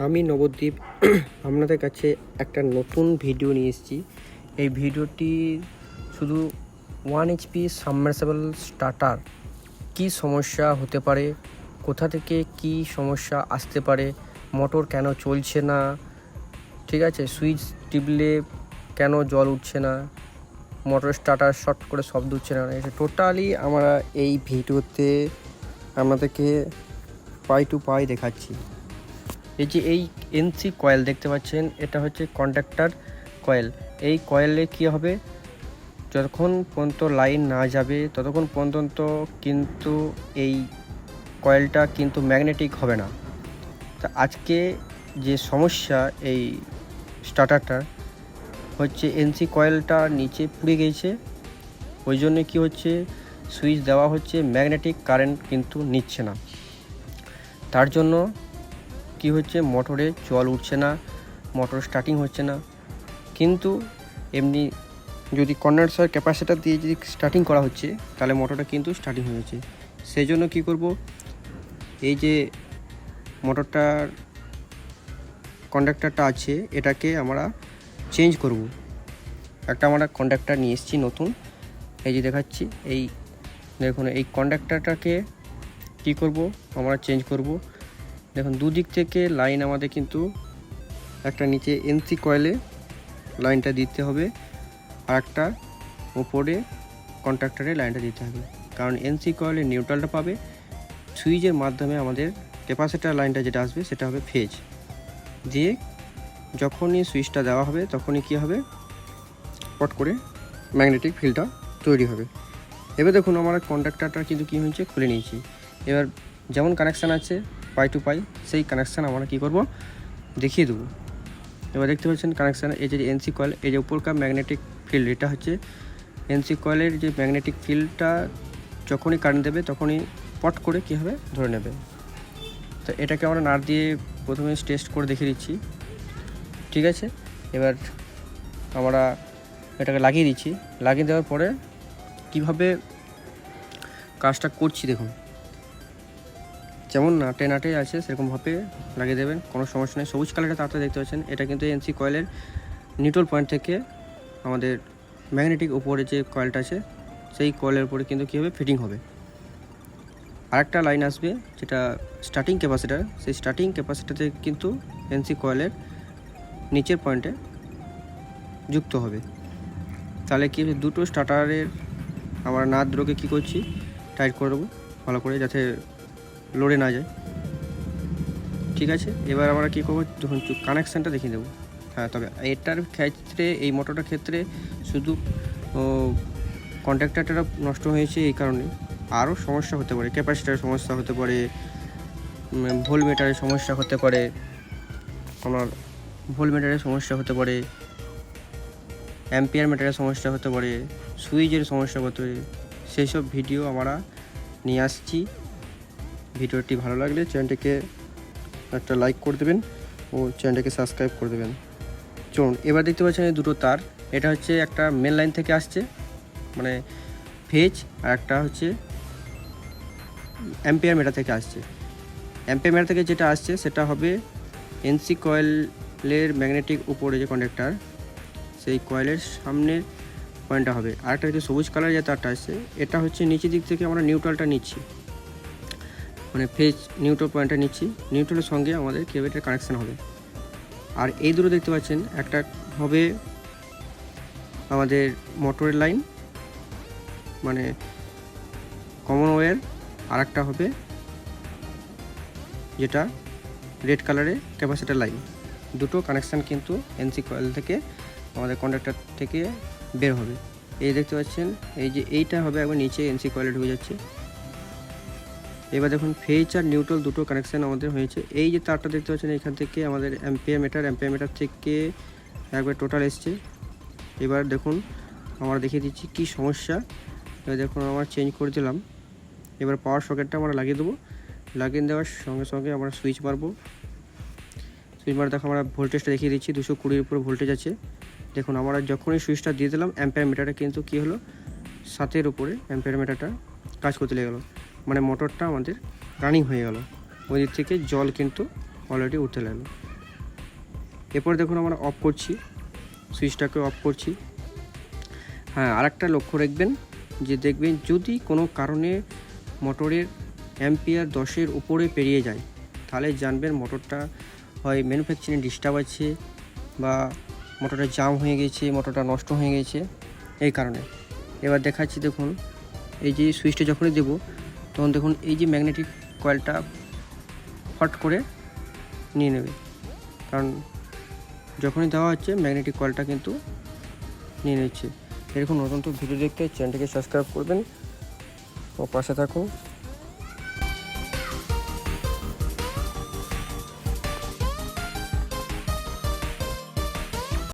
আমি নবদ্বীপ আপনাদের কাছে একটা নতুন ভিডিও নিয়ে এসেছি। এই ভিডিওটি শুধু 1 HP সাবমার্সিবল স্টার্টার কী সমস্যা হতে পারে, কোথা থেকে কি সমস্যা আসতে পারে, মোটর কেন চলছে না, ঠিক আছে, সুইচ টিপলে কেন জল উঠছে না, মোটর স্টার্টার শর্ট করে শব্দ উঠছে না, এটা টোটালি আমরা এই ভিডিওতে আপনাদেরকে পাই টু পাই দেখাচ্ছি। এই যে এই এনসি কয়েল দেখতে পাচ্ছেন, এটা হচ্ছে কন্ডাক্টর কয়েল। এই কয়েলে কি হবে, যতক্ষণ পর্যন্ত লাইন না যাবে ততক্ষণ পর্যন্ত কিন্তু এই কয়েলটা কিন্তু ম্যাগনেটিক হবে না। তা আজকে যে সমস্যা এই স্টার্টারটার হচ্ছে, এনসি কয়েলটা নিচে পুড়ে গিয়েছে, ওই জন্য কি হচ্ছে, সুইচ দেওয়া হচ্ছে, ম্যাগনেটিক কারেন্ট কিন্তু নিচ্ছে না। তার জন্য কি হচ্ছে, মোটরে জল উঠছে না, মোটর স্টার্টিং হচ্ছে না। কিন্তু এমনি যদি কন্ডেন্সার ক্যাপাসিটার দিয়ে যদি স্টার্টিং করা হচ্ছে, তাহলে মোটরটা কিন্তু স্টার্টিং হয়ে যাচ্ছে। সেই জন্য কী করব, এই যে মোটরটার কন্ডাক্টরটা আছে, এটাকে আমরা চেঞ্জ করব। একটা আমরা কন্ডাক্টর নিয়ে এসেছি নতুন, এই যে দেখাচ্ছি। এই দেখুন, এই কন্ডাক্টরটাকে কী করব, আমরা চেঞ্জ করব। দেখুন, দুদিক থেকে লাইন আমাদের কিন্তু একটা নিচে এনসি কয়েলে লাইনটা দিতে হবে, আর একটা উপরে কন্ট্যাক্টরে লাইনটা দিতে হবে। কারণ এনসি কয়েলে নিউট্রালটা পাবে, সুইচের মাধ্যমে আমাদের ক্যাপাসিটার লাইনটা যেটা আসবে সেটা হবে ফেজ দিয়ে। যখনই সুইচটা দেওয়া হবে তখনই কী হবে, পট করে ম্যাগনেটিক ফিল্ডটা তৈরি হবে। এবার দেখুন, আমার কন্ট্যাক্টরটা কিন্তু কী হয়েছে, খুলে নিয়েছি। এবার যেমন কানেকশান আছে পাই টু পাই, সেই কানেকশান আমরা কী করব, দেখিয়ে দেবো। এবার দেখতে পাচ্ছেন কানেকশান, এই যে এনসি কয়েল, এই যে উপরকার ম্যাগনেটিক ফিল্ড, এটা হচ্ছে এনসি কয়েলের যে ম্যাগনেটিক ফিল্ডটা, যখনই কারেন্ট দেবে তখনই পট করে কী হবে, ধরে নেবে। তো এটাকে আমরা নাট দিয়ে প্রথমে টেস্ট করে দেখিয়ে দিচ্ছি, ঠিক আছে। এবার আমরা এটাকে লাগিয়ে দিচ্ছি। লাগিয়ে দেওয়ার পরে কিভাবে কাজটা করছি দেখুন, যেমন নাটে আছে সেরকমভাবে লাগিয়ে দেবেন, কোনো সমস্যা নেই। সবুজ কালারটা তাড়াতাড়ি দেখতে পাচ্ছেন, এটা কিন্তু এনসি কয়েলের নিউট্রাল পয়েন্ট থেকে আমাদের ম্যাগনেটিক উপরে যে কয়েলটা আছে, সেই কয়েলের উপরে কিন্তু কী হবে, ফিটিং হবে। আরেকটা লাইন আসবে যেটা স্টার্টিং ক্যাপাসিটার, সেই স্টার্টিং ক্যাপাসিটারতে কিন্তু এনসি কয়েলের নিচের পয়েন্টে যুক্ত হবে। তাহলে কি দুটো স্টার্টারের আমরা নাট দুটোকে কী করছি, টাইট করে দেবো ভালো করে, যাতে লড়ে না যায়, ঠিক আছে। এবার আমরা কী করবো, যখন কানেকশানটা দেখিয়ে দেবো। হ্যাঁ, তবে এটার ক্ষেত্রে, এই মোটরটার ক্ষেত্রে শুধু কন্ট্যাক্টরটা নষ্ট হয়েছে এই কারণে, আরও সমস্যা হতে পারে, ক্যাপাসিটারের সমস্যা হতে পারে, ভোল্টমিটারের সমস্যা হতে পারে, আপনার ভোল্টমিটারের সমস্যা হতে পারে, অ্যাম্পিয়ার মিটারের সমস্যা হতে পারে, সুইচের সমস্যা হতে পারে। সেই সব ভিডিও আমরা নিয়ে আসছি। ভিডিওটি ভালো লাগলে চ্যানেলটিকে একটা লাইক করে দেবেন ও চ্যানেলটাকে সাবস্ক্রাইব করে দেবেন। চলুন, এবার দেখতে পাচ্ছেন এই দুটো তার, এটা হচ্ছে একটা মেন লাইন থেকে আসছে, মানে ফেজ, আর একটা হচ্ছে অ্যাম্পিয়ার মিটার থেকে আসছে। অ্যাম্পিয়ার মিটার থেকে যেটা আসছে সেটা হবে এনসি কয়েলের ম্যাগনেটিক উপরে যে কন্ডাক্টর, সেই কয়েলের সামনের পয়েন্টটা হবে। আরেকটা হচ্ছে সবুজ কালার যে তারটা আসছে, এটা হচ্ছে নিচের দিক থেকে আমরা নিউট্রালটা নিচ্ছি, মানে ফেজ নিউট্রাল পয়েন্টটা নিচ্ছি, নিউট্রালের সঙ্গে আমাদের কেবলটার কানেকশান হবে। আর এই দুটো দেখতে পাচ্ছেন, একটা হবে আমাদের মোটরের লাইন, মানে কমন ওয়্যার, আর একটা হবে যেটা রেড কালারের ক্যাপাসিটার লাইন। দুটো কানেকশান কিন্তু এনসি কয়েল থেকে আমাদের কন্ডাক্টর থেকে বের হবে। এই দেখতে পাচ্ছেন, এই যে এইটা হবে একবার নিচে এনসি কয়েলে ঢুকে যাচ্ছে। এবার দেখুন, ফেজ আর নিউট্রাল দুটো কানেকশান আমাদের হয়েছে। এই যে তারটা দেখতে পাচ্ছেন, এখান থেকে আমাদের অ্যাম্পিয়ার মিটার থেকে একবার টোটাল এসছে। এবার দেখুন, আমরা দেখিয়ে দিচ্ছি কি সমস্যা। এবার দেখুন, আমরা চেঞ্জ করে দিলাম। এবার পাওয়ার সকেটটা আমরা লাগিয়ে দেবো। লাগিয়ে দেওয়ার সঙ্গে সঙ্গে আমরা সুইচ মারবো। সুইচ মারে দেখো, আমরা ভোল্টেজটা দেখিয়ে দিচ্ছি, 220 উপরে ভোল্টেজ আছে। দেখুন, আমরা যখনই সুইচটা দিয়ে দিলাম, অ্যাম্পিয়ার মিটারটা কিন্তু কী হলো, 7-এর উপরে অ্যাম্পিয়ার মিটারটা কাজ করতে লেগে গেলো, মানে মোটরটা আমাদের রানিং হয়ে গেল। ওই দিক থেকে জল কিন্তু অলরেডি উঠতে লাগলো। এরপর দেখুন আমরা অফ করছি, সুইচটাকে অফ করছি। হ্যাঁ, আরেকটা লক্ষ্য রাখবেন যে দেখবেন যদি কোনো কারণে মোটরের অ্যাম্পিয়ার 10-এর উপরে পেরিয়ে যায় তাহলে জানবেন মোটরটা হয় ম্যানুফ্যাকচারিং ডিস্টার্ব আছে বা মোটরটা জাম হয়ে গেছে, মোটরটা নষ্ট হয়ে গেছে এই কারণে। এবার দেখাচ্ছি, দেখুন এই যে সুইচটা যখনই দেবো তখন দেখুন এই যে ম্যাগনেটিক কয়েলটা ফট করে নিয়ে নেবে, কারণ যখনই দেওয়া হচ্ছে ম্যাগনেটিক কয়েলটা কিন্তু নিয়ে নিচ্ছে। এরকম নতুন ভিডিও দেখতে চ্যানেলটিকে সাবস্ক্রাইব করবেন ও পাশে থাকুন।